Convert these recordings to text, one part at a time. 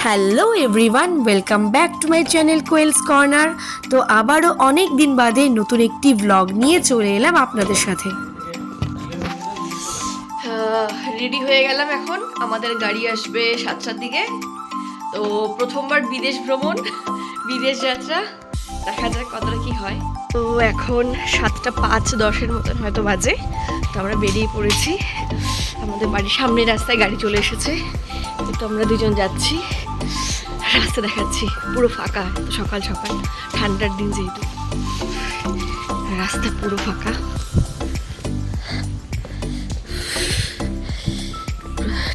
Hello everyone, welcome back to my channel Koel's corner. তো আবারও অনেক দিন বাদে নতুন একটি ব্লগ নিয়ে চলে এলাম আপনাদের সাথে। রেডি হয়ে গেলাম, এখন আমাদের গাড়ি আসবে 7টার দিকে। তো প্রথমবার বিদেশ ভ্রমণ, বিদেশ যাত্রা, দেখা যাক কতটা কি হয়। তো এখন 7:05-10 মতন হয়তো বাজে। তো আমরা বেরিয়ে পড়েছি, আমাদের বাড়ির সামনের রাস্তায় গাড়ি চলে এসেছে। তো আমরা দুজন যাচ্ছি, রাস্তা দেখাচ্ছি পুরো ফাঁকা। তো সকাল সকাল ঠান্ডার দিন যেহেতু, রাস্তা পুরো ফাঁকা।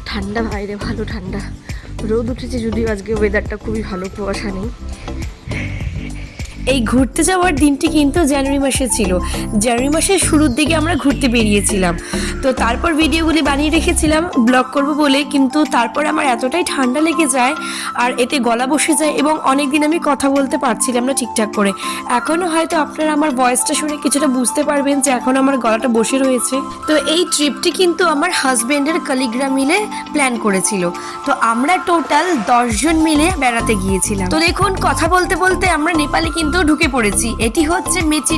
ঠান্ডা বাইরে, ভালো ঠান্ডা। রোদ উঠেছে যদিও আজকে ওয়েদারটা খুবই ভালো, কুয়াশা নেই। এই ঘুরতে যাওয়ার দিনটি কিন্তু জানুয়ারি মাসে ছিল। জানুয়ারি মাসের শুরুর দিকে আমরা ঘুরতে বেরিয়েছিলাম। তো তারপর ভিডিওগুলি বানিয়ে রেখেছিলাম ব্লগ করব বলে, কিন্তু তারপর আমার এতটাই ঠান্ডা লেগে যায় আর এতে গলা বসে যায় এবং অনেক দিন আমি কথা বলতে পারছিলাম না ঠিকঠাক করে। এখনও হয়তো আপনারা আমার ভয়েসটা শুনে কিছুটা বুঝতে পারবেন যে এখন আমার গলাটা বসে রয়েছে। তো এই ট্রিপটি কিন্তু আমার হাজব্যান্ডের কলিগরা মিলে প্ল্যান করেছিল। তো আমরা টোটাল 10 জন মিলে বেড়াতে গিয়েছিলাম। তো দেখুন, কথা বলতে বলতে আমরা নেপালে কিন্তু ঢুকে পড়েছি। এটি হচ্ছে মেচি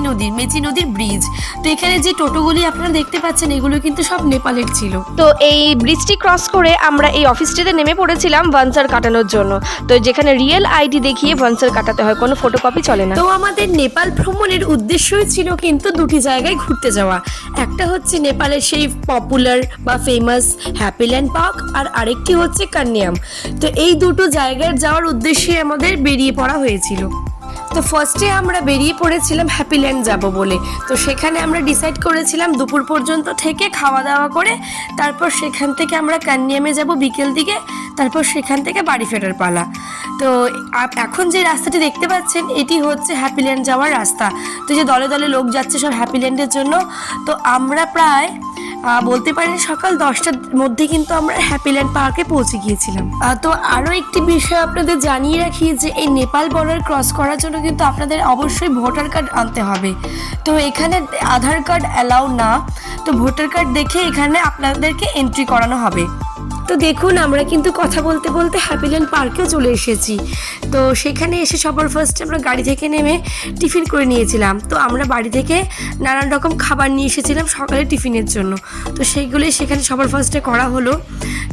নদীর ব্রিজ। তো এখানে যে টোটোগুলি আপনারা দেখতে পাচ্ছেন এগুলো কিন্তু সব নেপালের ছিল। তো এই ব্রিজটি ক্রস করে আমরা এই অফিসটিতে নেমে পড়েছিলাম ভানসার কাটানোর জন্য। তো যেখানে রিয়েল আইডি দেখিয়ে ভানসার কাটাতে হয়, কোনো ফটোকপি চলে না। তো আমাদের নেপাল ভ্রমণের উদ্দেশ্যই ছিল কিন্তু দুটি জায়গায় ঘুরতে যাওয়া। একটা হচ্ছে নেপালের সেই পপুলার বা ফেমাস হ্যাপিল্যান্ড পার্ক, আর আরেকটি হচ্ছে কান্যাম। তো এই দুটো জায়গায় যাওয়ার উদ্দেশ্যে আমাদের বেরিয়ে পড়া হয়েছিল। তো ফার্স্টে আমরা বেরিয়ে পড়েছিলাম হ্যাপিল্যান্ড যাব বলে। তো সেখানে আমরা ডিসাইড করেছিলাম দুপুর পর্যন্ত থেকে খাওয়া দাওয়া করে তারপর সেখান থেকে আমরা কান্যামে যাব বিকেল দিকে, তারপর সেখান থেকে বাড়ি ফেরার পালা। তো এখন যে রাস্তাটি দেখতে পাচ্ছেন এটি হচ্ছে হ্যাপিল্যান্ড যাওয়ার রাস্তা। তো যে দলে দলে লোক যাচ্ছে সব হ্যাপিল্যান্ডের জন্য। তো আমরা প্রায় বলতে পারেন সকাল 10টার মধ্যে কিন্তু আমরা হ্যাপিল্যান্ড পার্কে পৌঁছে গিয়েছিলাম। তো আরও একটি বিষয় আপনাদের জানিয়ে রাখি যে এই নেপাল বর্ডার ক্রস করার জন্য কিন্তু আপনাদের অবশ্যই ভোটার কার্ড আনতে হবে। তো এখানে আধার কার্ড অ্যালাউ না, তো ভোটার কার্ড দেখে এখানে আপনাদেরকে এন্ট্রি করানো হবে। তো দেখুন, আমরা কিন্তু কথা বলতে বলতে হ্যাপিল্যান্ড পার্কেও চলে এসেছি। তো সেখানে এসে সবার ফার্স্টে আমরা গাড়ি থেকে নেমে টিফিন করে নিয়েছিলাম। তো আমরা বাড়ি থেকে নানান রকম খাবার নিয়ে এসেছিলাম সকালে টিফিনের জন্য। তো সেইগুলোই সেখানে সবার ফার্স্টে করা হলো।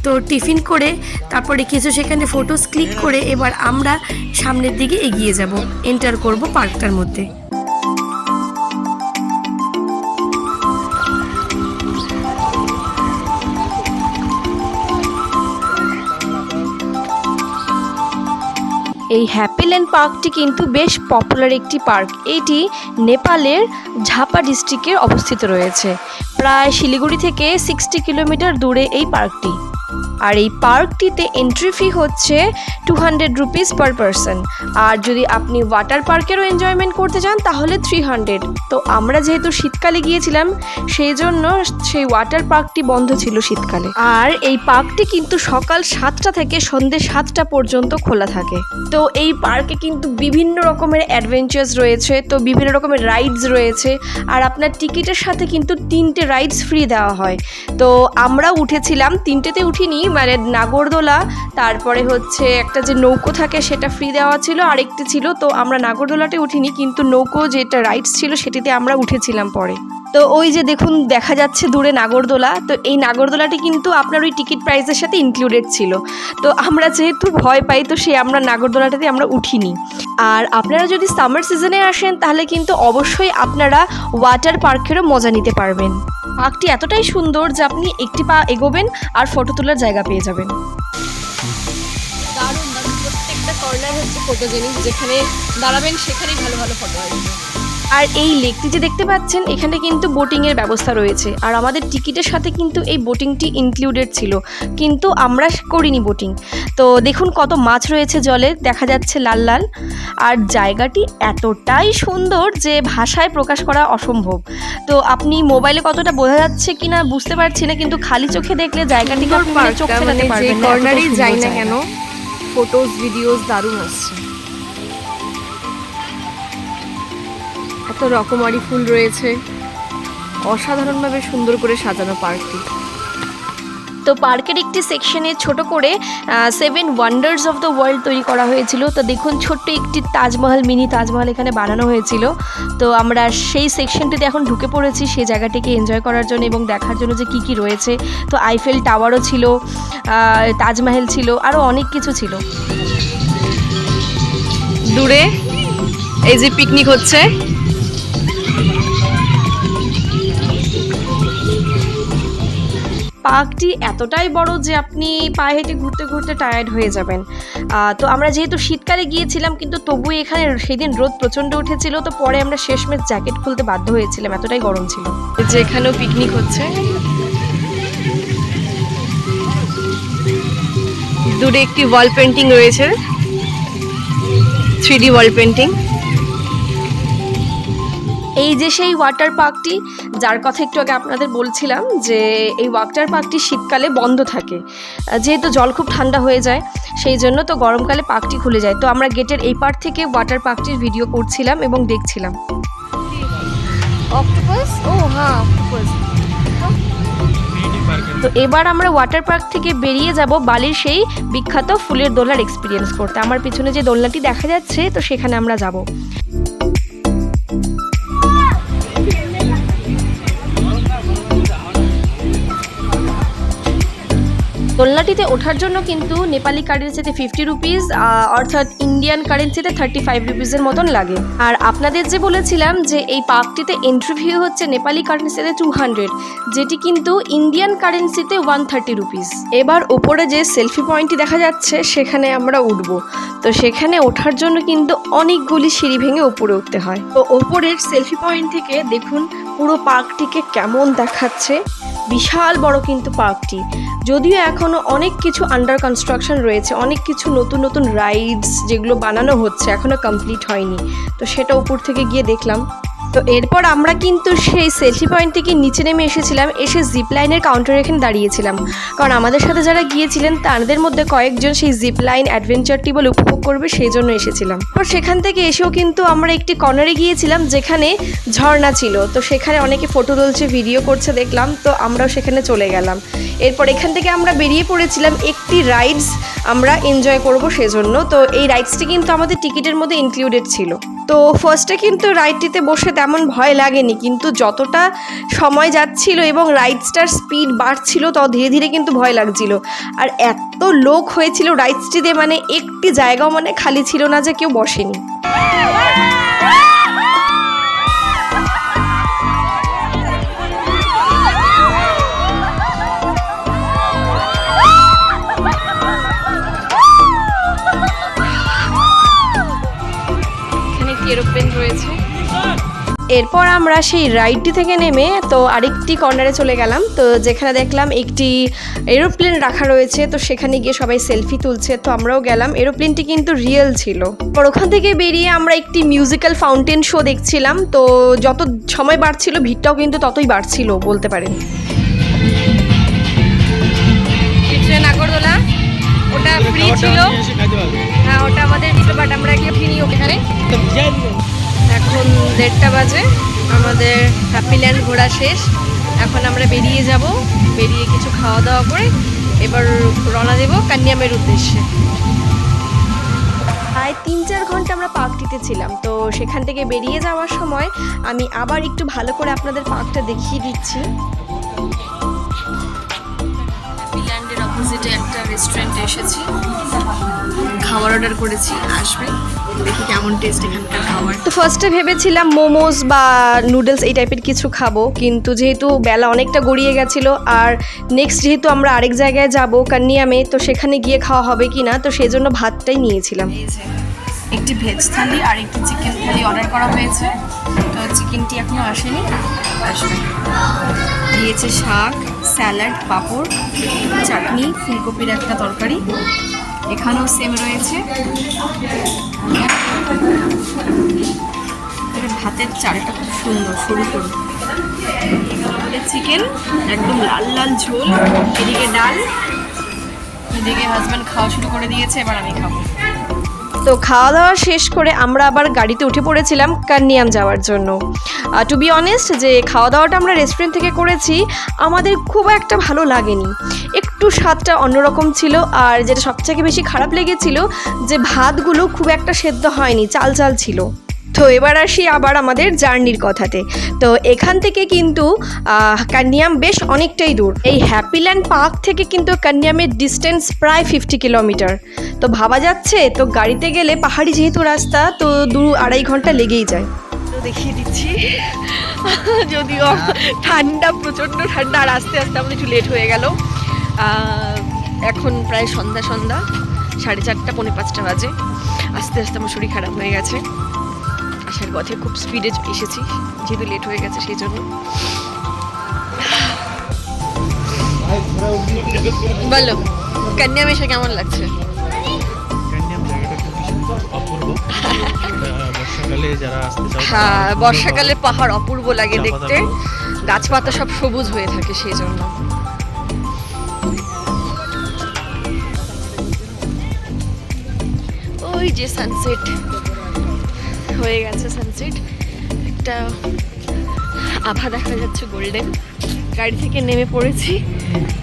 তো টিফিন করে তারপরে কিছু সেখানে ফটোস ক্লিক করে এবার আমরা সামনের দিকে এগিয়ে যাব, এন্টার করব পার্কটার মধ্যে। এই হ্যাপিল্যান্ড পার্কটি কিন্তু বেশ পপুলার একটি পার্ক। এটি নেপালের ঝাপা ডিস্ট্রিক্টে অবস্থিত রয়েছে। প্রায় শিলিগুড়ি থেকে 60 কিলোমিটার দূরে এই পার্কটি। আর এই পার্কটিতে এন্ট্রি ফি হচ্ছে 200 রুপিস পার পারসন। আর যদি আপনি ওয়াটার পার্কেরও এনজয়মেন্ট করতে চান তাহলে 300। তো আমরা যেহেতু শীতকালে গিয়েছিলাম সেই জন্য সেই ওয়াটার পার্কটি বন্ধ ছিল শীতকালে। আর এই পার্কটি কিন্তু সকাল 7টা থেকে সন্ধ্যে 7টা পর্যন্ত খোলা থাকে। তো এই পার্কে কিন্তু বিভিন্ন রকমের অ্যাডভেঞ্চার্স রয়েছে, তো বিভিন্ন রকমের রাইডস রয়েছে। আর আপনার টিকিটের সাথে কিন্তু 3টে রাইডস ফ্রি দেওয়া হয়। তো আমরা উঠেছিলাম, 3টেতে উঠিনি, মানে নাগরদোলা, তারপরে হচ্ছে একটা যে নৌকো থাকে সেটা ফ্রি দেওয়া ছিল, আরেকটি ছিল। তো আমরা নাগরদোলাতে উঠিনি, কিন্তু নৌকো যেটা রাইডস ছিল সেটিতে আমরা উঠেছিলাম পরে। তো ওই যে দেখুন দেখা যাচ্ছে দূরে নাগরদোলা। তো এই নাগরদোলাটি কিন্তু আপনার ওই টিকিট প্রাইসের সাথে ইনক্লুডেড ছিল। তো আমরা যেহেতু ভয় পাই তো আমরা নাগরদোলাটাতে আমরা উঠিনি। আর আপনারা যদি সামার সিজনে আসেন তাহলে কিন্তু অবশ্যই আপনারা ওয়াটার পার্কেরও মজা নিতে পারবেন। পার্কটি এতটাই সুন্দর যে আপনি একটি পা এগোবেন আর ফটো তোলার জায়গা পেয়ে যাবেন। দারুণ দারুণ, প্রত্যেকটা কর্নার হচ্ছে ফটোজেনিক, যেখানে দাঁড়াবেন সেখানেই ভালো ভালো ফটো আসবে। আর এই লেকটি যে দেখতে পাচ্ছেন এখানে কিন্তু বোটিংয়ের ব্যবস্থা রয়েছে। আর আমাদের টিকিটের সাথে কিন্তু এই বোটিংটি ইনক্লুডেড ছিল, কিন্তু আমরা করিনি বোটিং। তো দেখুন কত মাছ রয়েছে জলে, দেখা যাচ্ছে লাল লাল। আর জায়গাটি এতটাই সুন্দর যে ভাষায় প্রকাশ করা অসম্ভব। তো আপনি মোবাইলে কতটা বোঝা যাচ্ছে কিনা বুঝতে পারছি না, কিন্তু খালি চোখে দেখলে জায়গাটি চোখ ফেরাতে পারবেন না। কর্নারেই যাই না কেন, ফটোস ভিডিওস দারুণ আসছে। এত রকমারি ফুল রয়েছে, অসাধারণভাবে সুন্দর করে সাজানো পার্কটি। তো পার্কের একটি সেকশনে ছোট করে 7 ওয়ান্ডার্স অফ দ্য ওয়ার্ল্ড তৈরি করা হয়েছিল। তো দেখুন ছোট্ট একটি তাজমহল, মিনি তাজমহল এখানে বানানো হয়েছিল। তো আমরা সেই সেকশনটিতে এখন ঢুকে পড়েছি সেই জায়গাটিকে এনজয় করার জন্য এবং দেখার জন্য যে কী কী রয়েছে। তো আইফেল টাওয়ারও ছিল, তাজমহল ছিল, আরও অনেক কিছু ছিল। দূরে এই যে পিকনিক হচ্ছে, পার্কটি এতটাই বড় যে আপনি পায়ে হেঁটে ঘুরতে ঘুরতে টায়ার্ড হয়ে যাবেন। তো আমরা যেহেতু শীতকালে গিয়েছিলাম কিন্তু তবু এখানে সেদিন রোদ প্রচণ্ড উঠেছিল, তো পরে আমরা শেষমেশ জ্যাকেট খুলতে বাধ্য হয়েছিলাম, এতটাই গরম ছিল। যে এখানেও পিকনিক হচ্ছে। দূরে একটি ওয়াল পেন্টিং রয়েছে, 3D ওয়াল পেন্টিং। এই যে সেই ওয়াটার পার্কটি যার কথা একটু আগে আপনাদের বলছিলাম, যে এই ওয়াটার পার্কটি শীতকালে বন্ধ থাকে, যেহেতু জল খুব ঠান্ডা হয়ে যায় সেই জন্য। তো গরমকালে পার্কটি খুলে যায়। তো আমরা গেটের এই পার্ট থেকে ওয়াটার পার্কটির ভিডিও করছিলাম এবং দেখছিলাম। অক্টোপাস, ও হ্যাঁ অক্টোপাস। তো এবার আমরা ওয়াটার পার্ক থেকে বেরিয়ে যাব বালির সেই বিখ্যাত ফুলের দোলনার এক্সপিরিয়েন্স করতে। আমার পিছনে যে দোলনাটি দেখা যাচ্ছে, তো সেখানে আমরা যাব। দোলনাটিতে ওঠার জন্য কিন্তু নেপালি কারেন্সিতে 50 রুপিস, অর্থাৎ ইন্ডিয়ান কারেন্সিতে 35 রুপিসের মতন লাগে। আর আপনাদের যে বলেছিলাম যে এই পার্কটিতে এন্ট্রি ফি হচ্ছে নেপালি কারেন্সিতে 200, যেটি কিন্তু ইন্ডিয়ান কারেন্সিতে 130 রুপিস। এবার ওপরে যে সেলফি পয়েন্টটি দেখা যাচ্ছে সেখানে আমরা উঠব। তো সেখানে ওঠার জন্য কিন্তু অনেকগুলি সিঁড়ি ভেঙে উপরে উঠতে হয়। তো ওপরের সেলফি পয়েন্ট থেকে দেখুন পুরো পার্কটিকে কেমন দেখাচ্ছে। বিশাল বড় কিন্তু পার্কটি, যদিও এখনও অনেক কিছু আন্ডার কনস্ট্রাকশন রয়েছে, অনেক কিছু নতুন নতুন রাইডস যেগুলো বানানো হচ্ছে, এখনও কমপ্লিট হয়নি। তো সেটা উপর থেকে গিয়ে দেখলাম। তো এরপর আমরা কিন্তু সেই সেলফি পয়েন্ট থেকে নিচে নেমে এসেছিলাম, এসে জিপ লাইনের কাউন্টারে এখানে দাঁড়িয়েছিলাম, কারণ আমাদের সাথে যারা গিয়েছিলেন তাদের মধ্যে কয়েকজন সেই জিপ লাইন অ্যাডভেঞ্চারটি বলে উপভোগ করবে, সেই জন্য এসেছিলাম। তো সেখান থেকে এসেও কিন্তু আমরা একটি কর্নারে গিয়েছিলাম যেখানে ঝর্ণা ছিল। তো সেখানে অনেকে ফটো তুলছে, ভিডিও করছে দেখলাম, তো আমরাও সেখানে চলে গেলাম। এরপর এখান থেকে আমরা বেরিয়ে পড়েছিলাম একটি রাইডস আমরা এনজয় করব সেজন্য। তো এই রাইডসটি কিন্তু আমাদের টিকিটের মধ্যে ইনক্লুডেড ছিল। তো ফার্স্টে কিন্তু রাইডটিতে বসে তেমন ভয় লাগেনি, কিন্তু যতটা সময় যাচ্ছিল এবং রাইডসটার স্পিড বাড়ছিল তত ধীরে ধীরে কিন্তু ভয় লাগছিল। আর এত লোক হয়েছিল রাইডসটিতে, মানে একটি জায়গাও মানে খালি ছিল না যে কেউ বসেনি। এরোপ্লেন রয়েছে। এরপর আমরা সেই রাইডটি থেকে নেমে তো আরেকটি কর্নারে চলে গেলাম, তো যেখানে দেখলাম একটি এরোপ্লেন রাখা রয়েছে। তো সেখানে গিয়ে সবাই সেলফি তুলছে, তো আমরাও গেলাম। এরোপ্লেনটি কিন্তু রিয়েল ছিল। আর ওখান থেকে বেরিয়ে আমরা একটি মিউজিক্যাল ফাউন্টেন শো দেখছিলাম। তো যত সময় বাড়ছিল ভিড়টাও কিন্তু ততই বাড়ছিল বলতে পারেন। নাগরদোলা ওটা ফ্রি ছিল, হ্যাঁ ওটা আমাদের দিল, বাট আমরা গিয়ে কিনি ওখানে। এখন 1:30 বাজে, আমাদের হ্যাপিল্যান্ড ঘোরা শেষ। এখন আমরা বেরিয়ে যাব, বেরিয়ে কিছু খাওয়া দাওয়া করে এবার রওনা দেব কান্যামের উদ্দেশ্যে। প্রায় 3-4 ঘন্টা আমরা পার্কটিতে ছিলাম। তো সেখান থেকে বেরিয়ে যাওয়ার সময় আমি আবার একটু ভালো করে আপনাদের পার্কটা দেখিয়ে দিচ্ছি। হ্যাপিল্যান্ডের অপোজিটে একটা রেস্টুরেন্টে এসেছি, খাবার অর্ডার করেছি, আসবে দেখি কেমন টেস্ট এখানকার খাবার। তো ফার্স্টে ভেবেছিলাম মোমোস বা নুডলস এই টাইপের কিছু খাবো, কিন্তু যেহেতু বেলা অনেকটা গড়িয়ে গেছিলো আর নেক্সট যেহেতু আমরা আরেক জায়গায় যাব কান্যামে, তো সেখানে গিয়ে খাওয়া হবে কি না, তো সেই জন্য ভাতটাই নিয়েছিলাম। এই যে একটি ভেজ থালি আর একটি চিকেন থালি অর্ডার করা হয়েছে। তো চিকেনটি এখনও আসেনি, আসবে। দিয়েছে শাক, স্যালাড, পাঁপড়, চাটনি, ফুলকপির একটা তরকারি, এখানেও সেম রয়েছে। ভাতের চালটা খুব সুন্দর, সরু সরু। চিকেন একদম লাল লাল ঝোল, এদিকে ডাল, এদিকে হাজব্যান্ড খাওয়া শুরু করে দিয়েছে, এবার আমি খাবো। তো খাওয়া দাওয়া শেষ করে আমরা আবার গাড়িতে উঠে পড়েছিলাম কান্যাম যাওয়ার জন্য। টু বি অনেস্ট, যে খাওয়া দাওয়াটা আমরা রেস্টুরেন্ট থেকে করেছি আমাদের খুব একটা ভালো লাগেনি, একটু একটু স্বাদটা অন্যরকম ছিল। আর যেটা সবথেকে বেশি খারাপ লেগেছিল যে ভাতগুলো খুব একটা সেদ্ধ হয়নি, চাল চাল ছিল। তো এবার আসি আবার আমাদের জার্নির কথাতে। তো এখান থেকে কিন্তু কান্যাম বেশ অনেকটাই দূর। এই হ্যাপিল্যান্ড পার্ক থেকে কিন্তু কান্যামের ডিস্টেন্স প্রায় 50 কিলোমিটার। তো ভাবা যাচ্ছে, তো গাড়িতে গেলে পাহাড়ি যেহেতু রাস্তা, তো 2-2.5 ঘন্টা লেগেই যায়। তো দেখিয়ে দিচ্ছি, যদিও ঠান্ডা, প্রচণ্ড ঠান্ডা, আর আস্তে আস্তে আমাদের একটু লেট হয়ে গেল। এখন প্রায় সন্ধ্যা 4:30, 4:45 বাজে। আস্তে আস্তে আমার শরীর খারাপ হয়ে গেছে। আসার পথে খুব স্পিডে এসেছি, যেহেতু লেট হয়ে গেছে সেই জন্য। বলো, কান্যাম এসে কেমন লাগছে? হ্যাঁ, বর্ষাকালে পাহাড় অপূর্ব লাগে দেখতে, গাছপাতা সব সবুজ হয়ে থাকে সেই জন্য। ওই যে সানসেট হয়ে গেছে, সানসেট একটা আভা দেখা যাচ্ছে গোল্ডেন। গাড়ি থেকে নেমে পড়েছি,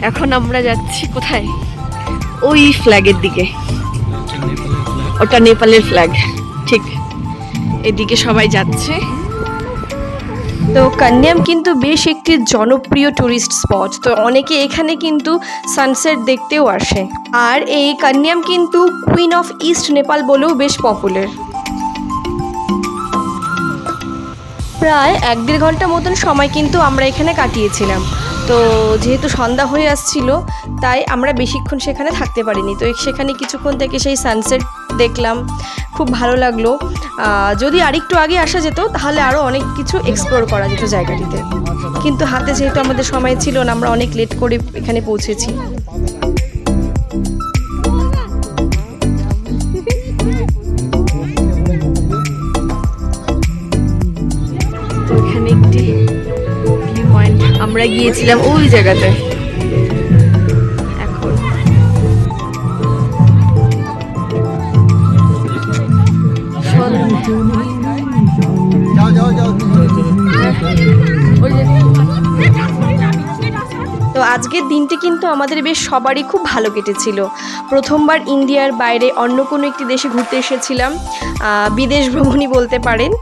এখন আমরা যাচ্ছি কোথায়? ওই ফ্ল্যাগের দিকে, ওটা নেপালের ফ্ল্যাগ, ঠিক এদিকে সবাই যাচ্ছে। তো কান্যাম কিন্তু বেশ একটি জনপ্রিয় টুরিস্ট স্পট। তো অনেকে এখানে কিন্তু সানসেট দেখতেও আসে। আর এই কান্যাম কিন্তু কুইন অফ ইস্ট নেপাল বলেও বেশ পপুলার। প্রায় 1-1.5 ঘন্টা মতন সময় কিন্তু আমরা এখানে কাটিয়েছিলাম। তো যেহেতু সন্ধ্যা হয়ে আসছিল, তাই আমরা বেশিক্ষণ সেখানে থাকতে পারিনি। তো সেখানে কিছুক্ষণ থেকে সেই সানসেট দেখলাম, খুব ভালো লাগলো। যদি আরেকটু আগে আসা যেত তাহলে আরও অনেক কিছু এক্সপ্লোর করা যেত জায়গাটিতে, কিন্তু হাতে যেহেতু আমাদের সময় ছিল না, আমরা অনেক লেট করে এখানে পৌঁছেছি। তো এখানে একটি ভিউ পয়েন্ট, আমরা গিয়েছিলাম ওই জায়গাতে। এখন তো আজকের দিনটি কিন্তু আমাদের বেশ সবারই খুব ভালো কেটেছিল। প্রথমবার ইন্ডিয়ার বাইরে অন্য কোনো একটি দেশে ঘুরতে এসেছিলাম, বিদেশ ভ্রমণই বলতে পারেন।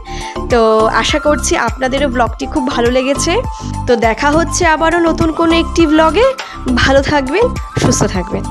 তো আশা করছি আপনাদেরও ব্লগটি খুব ভালো লেগেছে। তো দেখা হচ্ছে আবারও নতুন কোনো একটি ব্লগে। ভালো থাকবেন, সুস্থ থাকবেন।